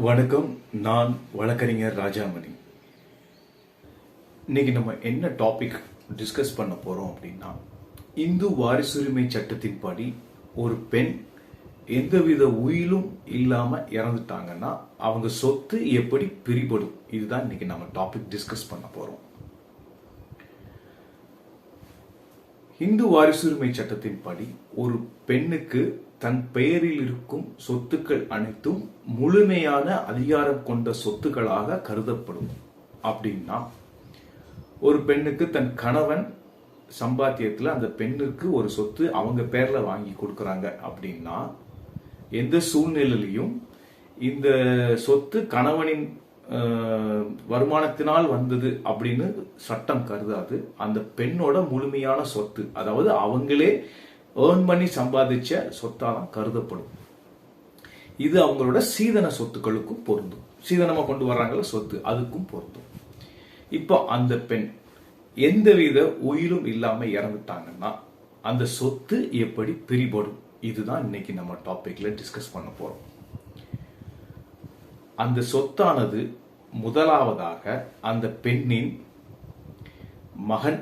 வணக்கம். நான் வழக்கறிஞர் ராஜாமணி. இன்னைக்கு நம்ம என்ன டாபிக் டிஸ்கஸ் பண்ண போறோம் அப்படின்னா, இந்து வாரிசுரிமை சட்டத்தின்படி ஒரு பெண் எந்தவித உயிலும் இல்லாம இறந்துட்டாங்கன்னா அவங்க சொத்து எப்படி பிரிபடும், இதுதான் இன்னைக்கு நம்ம டாபிக் டிஸ்கஸ் பண்ண போறோம். இந்து வாரிசுரிமை சட்டத்தின்படி ஒரு பெண்ணுக்கு தன் பெயரில் இருக்கும் சொத்துக்கள் அனைத்தும் முழுமையான அதிகாரம் கொண்ட சொத்துக்களாக கருதப்படும். அப்படின்னா ஒரு பெண்ணுக்கு தன் கணவன் சம்பாத்தியத்தில் அந்த பெண்ணுக்கு ஒரு சொத்து அவங்க பேர்ல வாங்கி கொடுக்கறாங்க அப்படின்னா எந்த சூழ்நிலையிலும் இந்த சொத்து கணவனின் வருமானத்தினால் வந்தது அப்படின்னு சட்டம் கருதாது. அந்த பெண்ணோட முழுமையான சொத்து, அதாவது அவங்களே ஏர்ன் பண்ணி சம்பாதிச்ச சொத்தாதான் கருதப்படும். இது அவங்களோட சீதன சொத்துக்களுக்கும் பொருந்தும். சீதனமா கொண்டு வர்றாங்கல்ல சொத்து, அதுக்கும் பொருந்தும். இப்போ அந்த பெண் எந்தவித உயிரும் இல்லாம இறந்துட்டாங்கன்னா அந்த சொத்து எப்படி பிரிபடும், இதுதான் இன்னைக்கு நம்ம டாபிக்ல டிஸ்கஸ் பண்ண போறோம். அந்த சொத்தானது முதலாவதாக அந்த பெண்ணின் மகன்,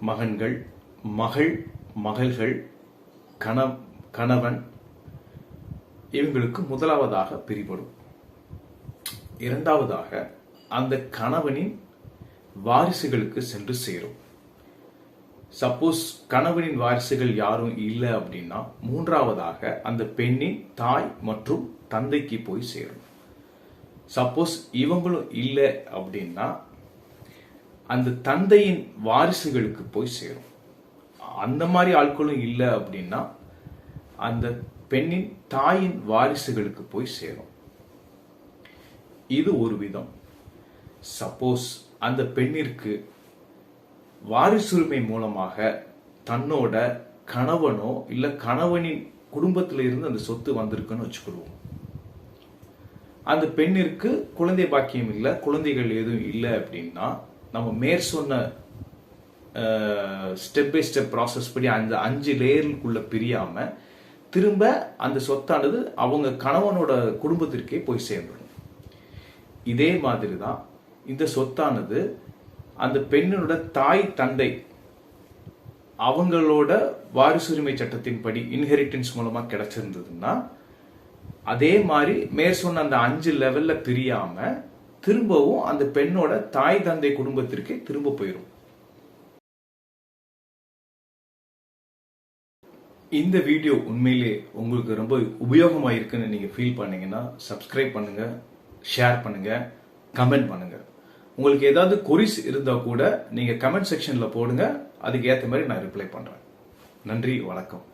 மகன்கள், மகள், மகள்கள், கணவன் இவங்களுக்கு முதலாவதாக பிரிபடும். இரண்டாவதாக அந்த கணவனின் வாரிசுகளுக்கு சென்று சேரும். சப்போஸ் கணவனின் வாரிசுகள் யாரும் இல்லை அப்படின்னா மூன்றாவதாக அந்த பெண்ணின் தாய் மற்றும் தந்தைக்கு போய் சேரும். சப்போஸ் இவங்களும் இல்லை அப்படின்னா அந்த தந்தையின் வாரிசுகளுக்கு போய் சேரும். அந்த மாதிரி ஆட்களும் இல்லை அப்படின்னா அந்த பெண்ணின் தாயின் வாரிசுகளுக்கு போய் சேரும். இது ஒரு விதம். சப்போஸ் அந்த பெண்ணிற்கு வாரிசுரிமை மூலமாக தன்னோட கணவனோ இல்ல கணவனின் குடும்பத்தில இருந்து அந்த சொத்து வந்திருக்குன்னு வச்சுக்கிடுவோம். அந்த பெண்ணிற்கு குழந்தை பாக்கியம் இல்லை, குழந்தைகள் எதுவும் இல்லை அப்படின்னா நம்ம மேற்சொன்ன ஸ்டெப் பை ஸ்டெப் ப்ராசஸ் படி அந்த 5 லேயருக்குள்ள பிரியாம திரும்ப அந்த சொத்தானது அவங்க கணவனோட குடும்பத்திற்கே போய் சேர்ந்துடும். இதே மாதிரி தான் இந்த சொத்தானது அந்த பெண்ணோட தாய் தந்தை அவங்களோட வாரிசுரிமை சட்டத்தின்படி இன்ஹெரிட்டன்ஸ் மூலமா கிடைச்சிருந்ததுன்னா அதே மாதிரி மேற்சொன்ன அந்த 5 லெவல்ல பிரியாம திரும்பவும் அந்த பெண்ணோட தாய் தந்தை குடும்பத்திற்கே திரும்ப போயிடும். இந்த வீடியோ உண்மையிலே உங்களுக்கு ரொம்ப உபயோகமா இருக்குன்னு நீங்க ஃபீல் பண்ணீங்கன்னா சப்ஸ்கிரைப் பண்ணுங்க, ஷேர் பண்ணுங்க, கமெண்ட் பண்ணுங்க. உங்களுக்கு ஏதாவது கொரிஸ் இருந்தா கூட நீங்க கமெண்ட் செக்ஷன்ல போடுங்க, அதுக்கு ஏற்ற மாதிரி நான் ரிப்ளை பண்றேன். நன்றி, வணக்கம்.